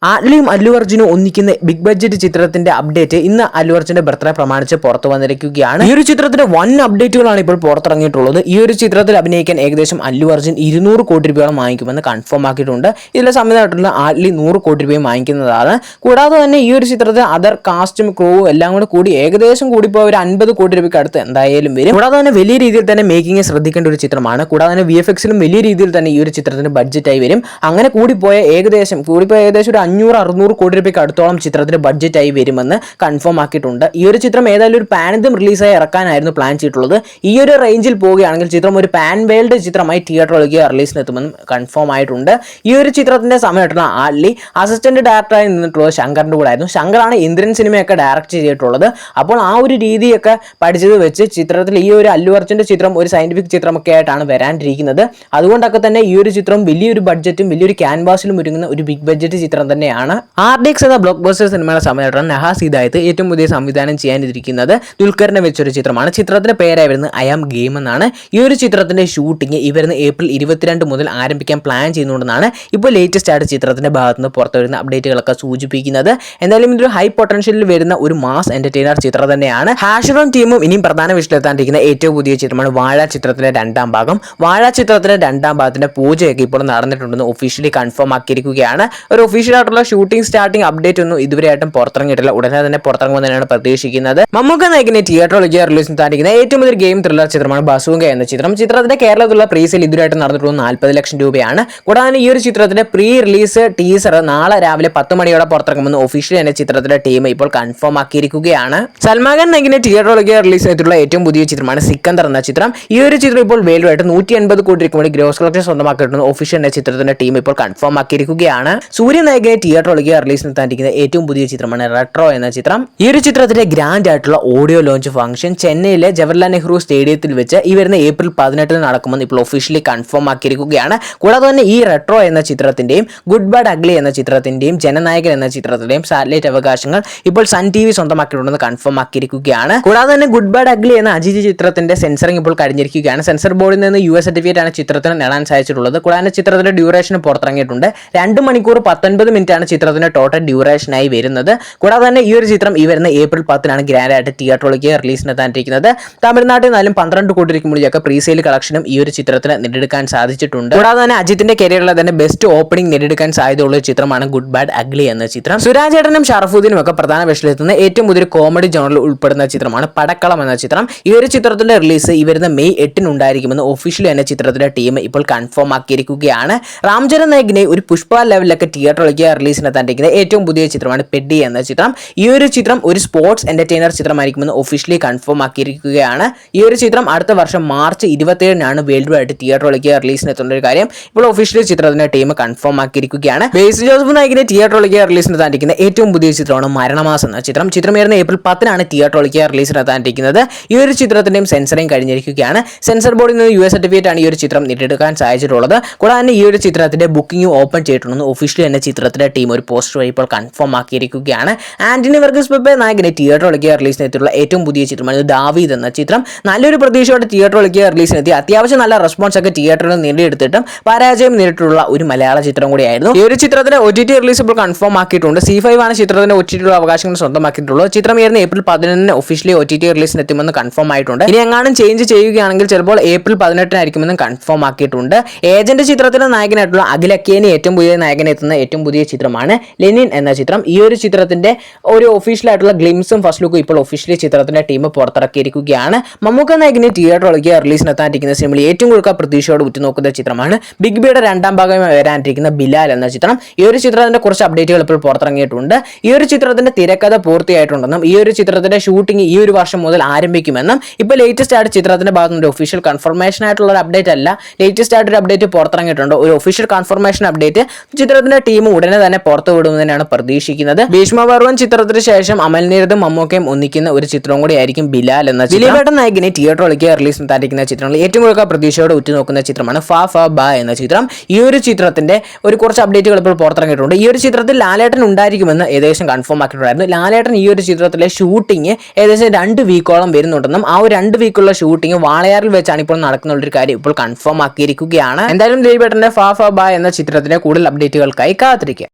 ആട്ലിയും അല്ലു അർജുനും ഒന്നിക്കുന്ന big budget ചിത്രത്തിന്റെ അപ്ഡേറ്റ് ഇന്ന് അല്ലു അർജുന്റെ ബർത്ത്ഡേ പ്രമാണിച്ച് പുറത്തു വന്നിരിക്കുകയാണ്. ഈ ഒരു ചിത്രത്തിന്റെ വൻ അപ്ഡേറ്റുകളാണ് ഇപ്പോൾ പുറത്തിറങ്ങിയിട്ടുള്ളത്. ഈ ഒരു ചിത്രത്തിൽ അഭിനയിക്കാൻ ഏകദേശം അല്ലു അർജുൻ 200 കോടി രൂപയോളം വാങ്ങിക്കുമെന്ന് കൺഫേം ആക്കിയിട്ടുണ്ട്. ഇതിലെ സംവിധാനമായിട്ടുള്ള ആട്ലി 100 കോടി രൂപയും വാങ്ങിക്കുന്നതാണ്. കൂടാതെ തന്നെ ഈ ഒരു ചിത്രത്തിൽ അതർ കാസ്റ്റും ക്രൂവും എല്ലാം കൂടി ഏകദേശം കൂടിപ്പോ ഒരു 50 കോടി രൂപയ്ക്ക് അടുത്ത് എന്തായാലും വരും. കൂടാതെ തന്നെ വലിയ രീതിയിൽ തന്നെ മേക്കിംഗ് ശ്രദ്ധിക്കേണ്ട ഒരു ചിത്രമാണ്. കൂടാതെ തന്നെ VFX-ലും വലിയ രീതിയിൽ തന്നെ ഈ ഒരു ചിത്രത്തിന് ബഡ്ജറ്റായി വരും. അങ്ങനെ കൂടിപ്പോയ ഏകദേശം ഒരു 500-600 കോടി രൂപയ്ക്ക് അടുത്തോളം ചിത്രത്തിന് ബഡ്ജറ്റായി വരുമെന്ന് കൺഫേം ആക്കിയിട്ടുണ്ട്. ഈ ഒരു ചിത്രം ഏതായാലും ഒരു പാനിതും റിലീസായി ഇറക്കാനായിരുന്നു പ്ലാൻ ചെയ്തിട്ടുള്ളത്. ഈ ഒരു റേഞ്ചിൽ പോവുകയാണെങ്കിൽ ചിത്രം ഒരു പാൻ വേൾഡ് ചിത്രമായി തിയേറ്ററിലേക്ക് റിലീസിനെത്തുമെന്ന് കൺഫേം ആയിട്ടുണ്ട്. ഈ ഒരു ചിത്രത്തിന്റെ സമയമായിട്ടുള്ള ആട്ലി അസിസ്റ്റന്റ് ഡയറക്ടറായി നിന്നിട്ടുള്ളത് ശങ്കറിന്റെ കൂടെ ആയിരുന്നു. ശങ്കറാണ് ഇന്ദ്രൻ സിനിമയൊക്കെ ഡയറക്റ്റ് ചെയ്തിട്ടുള്ളത്. അപ്പോൾ ആ ഒരു രീതിയൊക്കെ പഠിച്ചത് വെച്ച് ചിത്രത്തിൽ ഈ ഒരു അല്ലു അർജുന്റെ ചിത്രം ഒരു സയന്റിഫിക് ചിത്രമൊക്കെ ആയിട്ടാണ് വരാനിരിക്കുന്നത്. അതുകൊണ്ടൊക്കെ തന്നെ ഈ ഒരു ചിത്രം വലിയൊരു ബഡ്ജറ്റും വലിയൊരു ക്യാൻവാസിലും ഒരുങ്ങുന്ന ഒരു ബിഗ് ബഡ്ജറ്റ് ചിത്രം തന്നെയാണ്. RDX എന്ന ബ്ലോക്ക് ബസ്റ്റർ സിനിമയുടെ സമയത്താണ് നഹാസ് ഹിദായത്ത് ഏറ്റവും പുതിയ സംവിധാനം ചെയ്യാനിരിക്കുന്നത് ദുൽഖറിനെ വെച്ചൊരു ചിത്രമാണ്. ചിത്രത്തിന്റെ പേരായി വരുന്നത് ഐ ആം ഗെയിം എന്നാണ്. ഈ ഒരു ചിത്രത്തിന്റെ ഷൂട്ടിംഗ് ഈ വരുന്ന ഏപ്രിൽ 22 മുതൽ ആരംഭിക്കാൻ പ്ലാൻ ചെയ്യുന്നുണ്ടെന്നാണ് ഇപ്പോൾ ലേറ്റസ്റ്റ് ആയിട്ട് ചിത്രത്തിന്റെ ഭാഗത്തുനിന്ന് പുറത്തു വരുന്ന അപ്ഡേറ്റുകളൊക്കെ സൂചിപ്പിക്കുന്നത്. എന്തായാലും ഇതൊരു ഹൈ പൊട്ടൻഷ്യലിൽ വരുന്ന ഒരു മാസ് എന്റർടൈനർ ചിത്രം തന്നെയാണ്. ഹാഷിറും ടീമും ഇനിയും പ്രധാന വിഷയത്തിലെത്താണ്ടിരിക്കുന്ന ഏറ്റവും പുതിയ ചിത്രമാണ് വാഴ ചിത്രത്തിന്റെ 2ാം ഭാഗം. വാഴ ചിത്രത്തിന്റെ 2ാം ഭാഗത്തിന്റെ പൂജയൊക്കെ ഇപ്പോൾ നടന്നിട്ടുണ്ടെന്ന് ഒഫീഷ്യലി കൺഫേം ആക്കിയിരിക്കുകയാണ്. ഒരു ഒഫീഷ്യൽ ആയിട്ടുള്ള ഷൂട്ടിംഗ് സ്റ്റാർട്ടിംഗ് അപ്ഡേറ്റ് ഒന്നും ഇതുവരെയായിട്ടും പുറത്തിറങ്ങിയിട്ടില്ല. ഉടനെ തന്നെ പുറത്തിറങ്ങുമെന്ന് തന്നെയാണ് പ്രതീക്ഷിക്കുന്നത്. മമ്മൂക്ക നായകനെ തിയേറ്ററിലേക്ക് റിലീസ് താണ്ടിക്കുന്ന ഏറ്റവും വലിയ ഗെയിം ത്രില്ലർ ചിത്രമാണ് ബസൂങ്ക എന്ന ചിത്രം. ചിത്രത്തിന്റെ കേരളത്തിലുള്ള പ്രീസെയിൽ ഇതുവരെയായിട്ട് നടന്നിട്ടുള്ളത് 40 ലക്ഷം രൂപയാണ്. കൂടാതെ ഈ ഒരു ചിത്രത്തിന്റെ പ്രീ റിലീസ് ടീസർ നാളെ രാവിലെ 10 മണിയോടെ പുറത്തിറങ്ങുമെന്ന് ഒഫീഷ്യലി എന്ന ചിത്രത്തിന്റെ ടീം ഇപ്പോൾ കൺഫേം ആക്കിയിരിക്കുകയാണ്. സൽമാൻ ഖാൻ നായകനെ തിയേറ്ററിലേക്ക് റിലീസ് ചെയ്തിട്ടുള്ള ഏറ്റവും പുതിയ ചിത്രമാണ് സിക്കന്ദർ എന്ന ചിത്രം. ഈ ഒരു ചിത്രം ഇപ്പോൾ വേൾഡായിട്ട് 180 കോടി രൂപയ്ക്ക് വേണ്ടി ഗ്രോസ് കളക്ഷൻ സ്വന്തമാക്കിയിട്ടുള്ള ഒഫീഷ്യൽ എന്ന ചിത്രത്തിന്റെ ടീം ഇപ്പോൾ കൺഫേം ആക്കിയിരിക്കുകയാണ്. സൂര്യ നായകനെ തിയേറ്ററിലേക്ക് റിലീസ് നടത്താനിരിക്കുന്ന ഏറ്റവും പുതിയ ചിത്രമാണ് റെട്രോ എന്ന ചിത്രം. ഈ ഒരു ചിത്രത്തിന്റെ ഗ്രാൻഡ് ആയിട്ടുള്ള ഓഡിയോ ലോഞ്ച് ഫംഗ്ഷൻ ചെന്നൈയിലെ ജവഹർലാൽ നെഹ്റു സ്റ്റേഡിയത്തിൽ വെച്ച് ഈ വരുന്ന ഏപ്രിൽ 18 നടക്കുമെന്ന് ഇപ്പോൾ ഒഫീഷ്യലി കൺഫേം ആക്കിയിരിക്കുകയാണ്. കൂടാതെ തന്നെ ഈ റെട്രോ എന്ന ചിത്രത്തിന്റെയും ഗുഡ് ബാഡ് അഗ്ലി എന്ന ചിത്രത്തിന്റെയും ജനനായകൻ എന്ന ചിത്രത്തിന്റെയും സാറ്റലൈറ്റ് അവകാശങ്ങൾ ഇപ്പോൾ സൺ TV സ്വന്തമാക്കിയിട്ടുണ്ടെന്ന് കൺഫേം ആക്കിയിരിക്കുകയാണ്. കൂടാതെ തന്നെ ഗുഡ് ബാഡ് അഗ്ലി എന്ന അജിത് ചിത്രത്തിന്റെ സെൻസറിംഗ് ഇപ്പോൾ കഴിഞ്ഞിരിക്കുകയാണ്. സെൻസർ ബോർഡിൽ നിന്ന് US സർട്ടിഫിക്കറ്റ് ആണ് ചിത്രത്തിന് നേടാൻ സാധിച്ചിട്ടുള്ളത്. കൂടാതെ ചിത്രത്തിന്റെ ഡ്യൂറേഷൻ പുറത്തിറങ്ങിയിട്ടുണ്ട്. 2 മണിക്കൂർ 19 മിനിറ്റ് ആണ് ചിത്രത്തിന്റെ ടോട്ടൽ ഡ്യൂറേഷനായി വരുന്നത്. കൂടാതെ തന്നെ ഈ ഒരു ചിത്രം ഈ വരുന്ന ഏപ്രിൽ 10 ഗ്രാൻഡ് ആയിട്ട് തിയേറ്ററിലേക്ക് റിലീസിനെത്താനിരിക്കുന്നത്. തമിഴ്നാട്ടിൽ നിന്നാലും 12 കോടി രൂപയ്ക്ക് മുകളിലൊക്കെ പ്രീസെയിൽ കളക്ഷനും ഈ ഒരു ചിത്രത്തിന് നേടിയെടുക്കാൻ സാധിച്ചിട്ടുണ്ട്. കൂടാതെ തന്നെ അജിത്തിന്റെ കരിയറിലെ തന്നെ ബെസ്റ്റ് ഓപ്പണിംഗ് നേടിയെടുക്കാൻ സാധ്യതയുള്ള ചിത്രമാണ് ഗുഡ് ബാഡ് അഗ്ലി എന്ന ചിത്രം. സുരാജേട്ടനും ഷറഫുദ്ദീനും ഒക്കെ പ്രധാന വേഷത്തിലെത്തുന്ന ഏറ്റവും പുതിയ കോമഡി ജോണറിൽ ഉൾപ്പെടുന്ന ചിത്രമാണ് പടക്കളം എന്ന ചിത്രം. ഈ ഒരു ചിത്രത്തിന്റെ റിലീസ് ഈ വരുന്ന മെയ് 8 ഉണ്ടായിരിക്കുമെന്ന് ഒഫീഷ്യലി എന്ന ചിത്രത്തിന്റെ ടീം ഇപ്പോൾ കൺഫേം ആക്കിയിരിക്കുകയാണ്. രാംചരൺ നായകിനെ ഒരു പുഷ്പ ലെവലിലൊക്കെ തിയേറ്ററിലേക്ക് റിലീസിനെത്താനിരിക്കുന്ന ഏറ്റവും പുതിയ ചിത്രമാണ് പെഡി എന്ന ചിത്രം. ഈ ഒരു ചിത്രം ഒരു സ്പോർട്സ് എന്റർടൈനർ ചിത്രമായിരിക്കുമെന്ന് ഒഫീഷ്യലി കൺഫേം ആക്കിയിരിക്കുകയാണ്. ഈ ഒരു ചിത്രം അടുത്ത വർഷം മാർച്ച് 27 വേൾഡ് വൈഡ് തിയേറ്ററിലേക്ക് റിലീസിനെത്തുന്ന ഒരു കാര്യം ഇപ്പോൾ ഒഫീഷ്യലി ചിത്രത്തിന്റെ ടീം കൺഫേം ആക്കിയിരിക്കുകയാണ്. ബേസിൽ ജോസഫ് നായകിനെ തിയേറ്ററിലേക്ക് റിലീസിനെത്താനിരിക്കുന്ന ഏറ്റവും പുതിയ ചിത്രമാണ് മരണമാസം എന്ന ചിത്രം. ചിത്രം വരുന്ന ഏപ്രിൽ 10 തിയേറ്ററിലേക്ക് റിലീസിനെത്താനിരിക്കുന്നത്. ഈ ഒരു ചിത്രത്തിന്റെയും സെൻസറിംഗ് കഴിഞ്ഞിരിക്കുകയാണ്. സെൻസർ ബോർഡിൽ നിന്ന് US സർട്ടിഫിക്കറ്റ് ആണ് ഈ ഒരു ചിത്രം നേടിയെടുക്കാൻ സാധിച്ചിട്ടുള്ളത്. കൂടാതെ ഈ ഒരു ചിത്രത്തിന്റെ ബുക്കിംഗ് ഓപ്പൺ ചെയ്തിട്ടുണ്ടെന്ന് ഒഫീഷ്യലി എന്ന ചിത്രത്തിന്റെ ടീം ഒരു പോസ്റ്റർ വഴി ഇപ്പോൾ കൺഫേം ആക്കിയിരിക്കുകയാണ്. ആന്റണി വർഗീസ് പെപ്പെ നായകനെ തിയേറ്ററിലേക്ക് റിലീസിനെത്തിയുള്ള ഏറ്റവും പുതിയ ചിത്രമാണ് ദാവീദ് എന്ന ചിത്രം. നല്ലൊരു പ്രതീക്ഷയോടെ തിയേറ്ററിലേക്ക് റിലീസിനെത്തി അത്യാവശ്യം നല്ല റെസ്പോൺസ് ഒക്കെ തിയേറ്ററിൽ നേടിയെടുത്തിട്ടും പരാജയം നേരിട്ടുള്ള ഒരു മലയാള ചിത്രം കൂടിയായിരുന്നു. ഈ ഒരു ചിത്രത്തിന്റെ OTT റിലീസ് ഇപ്പോൾ കൺഫേം ആക്കിയിട്ടുണ്ട്. C5 ആണ് ചിത്രത്തിന്റെ OTT അവകാശങ്ങൾ സ്വന്തമാക്കിയിട്ടുള്ളത്. ചിത്രം വരുന്ന ഏപ്രിൽ 11 ഒഫീഷ്യലി OTT റിലീസിനെത്തുമെന്ന് കൺഫേം ആയിട്ടുണ്ട്. ഇനി എങ്ങാനും ചേഞ്ച് ചെയ്യുകയാണെങ്കിൽ ചിലപ്പോൾ ഏപ്രിൽ 18 കൺഫേം ആക്കിയിട്ടുണ്ട്. ഏജന്റ് ചിത്രത്തിലെ നായകനായിട്ടുള്ള അഖിൽ അക്കേനി ഏറ്റവും പുതിയ നായകനെത്തുന്ന ഏറ്റവും പുതിയ ചിത്രമാണ് ലെനിൻ എന്ന ചിത്രം. ഈ ഒരു ചിത്രത്തിന്റെ ഒരു ഒഫീഷ്യൽ ആയിട്ടുള്ള ഗ്ലിംസും ഫസ്റ്റ് ലുക്കും ഇപ്പോൾ ഒഫീഷ്യലി ചിത്രത്തിന്റെ ടീം പുറത്തിറക്കിയിരിക്കുകയാണ്. മമ്മൂക്ക നായകനെ തിയേറ്ററിലേക്ക് റിലീസിനെത്താനിരിക്കുന്ന സിനിമയിൽ ഏറ്റവും കൂടുതൽ പ്രതീക്ഷയോട് ഉറ്റുനോക്കുന്ന ചിത്രമാണ് ബിഗ് ബിയുടെ 2ാം ഭാഗമായി വരാനിരിക്കുന്ന ബിലാൽ എന്ന ചിത്രം. ഈ ഒരു ചിത്രത്തിന്റെ കുറച്ച് അപ്ഡേറ്റുകൾ ഇപ്പോൾ പുറത്തിറങ്ങിയിട്ടുണ്ട്. ഈ ഒരു ചിത്രത്തിന്റെ തിരക്കഥ പൂർത്തിയായിട്ടുണ്ടെന്നും ഈ ഒരു ചിത്രത്തിന്റെ ഷൂട്ടിംഗ് ഈ ഒരു വർഷം മുതൽ ആരംഭിക്കുമെന്നും ഇപ്പോൾ ലേറ്റസ്റ്റ് ആയിട്ട് ചിത്രത്തിന്റെ ഭാഗത്തുനിന്ന് ഒഫീഷ്യൽ കൺഫർമേഷൻ ആയിട്ടുള്ള ഒരു അപ്ഡേറ്റ് അല്ല, ലേറ്റസ്റ്റ് ആയിട്ട് ഒരു അപ്ഡേറ്റ് പുറത്തിറങ്ങിയിട്ടുണ്ട്. ഒരു ഒഫീഷ്യൽ കൺഫർമേഷൻ അപ്ഡേറ്റ് ചിത്രത്തിന്റെ ടീം ഉടനെ തന്നെ പുറത്തു വിടുമെന്നാണ് പ്രതീക്ഷിക്കുന്നത്. ഭീഷ്മപർവൻ ചിത്രത്തിന് ശേഷം അമൽനീരദും മമ്മൂക്കയും ഒന്നിക്കുന്ന ഒരു ചിത്രം കൂടി ആയിരിക്കും ബിലാൽ എന്ന ചിത്രം. ദിലീപേട്ടൻ നായകനെ തിയേറ്ററിലേക്ക് റിലീസ് നടത്താനിരിക്കുന്ന ചിത്രങ്ങളിൽ ഏറ്റവും കൂടുതൽ പ്രതീക്ഷയോടെ ഉറ്റുനോക്കുന്ന ചിത്രമാണ് ഫ ഫ ബ എന്ന ചിത്രം. ഈ ഒരു ചിത്രത്തിന്റെ ഒരു കുറച്ച് അപ്ഡേറ്റുകൾ ഇപ്പോൾ പുറത്തിറങ്ങിയിട്ടുണ്ട്. ഈ ഒരു ചിത്രത്തിൽ ലാലേട്ടൻ ഉണ്ടായിരിക്കുമെന്ന് ഏകദേശം കൺഫേം ആക്കിയിട്ടുണ്ടായിരുന്നു. ലാലേട്ടൻ ഈ ഒരു ചിത്രത്തിലെ ഷൂട്ടിംഗ് ഏകദേശം 2 വീക്കോളം വരുന്നുണ്ടെന്നും ആ ഒരു 2 വീക്കുള്ള ഷൂട്ടിംഗ് വാളയാറിൽ വെച്ചാണ് ഇപ്പോൾ നടക്കുന്ന ഒരു കാര്യം ഇപ്പോൾ കൺഫേം ആക്കിയിരിക്കുകയാണ്. എന്തായാലും ദിലീപേട്ടന്റെ ഫ ഫ ബ എന്ന ചിത്രത്തിന്റെ കൂടുതൽ അപ്ഡേറ്റുകൾക്കായി കാത്തിരിക്കുക.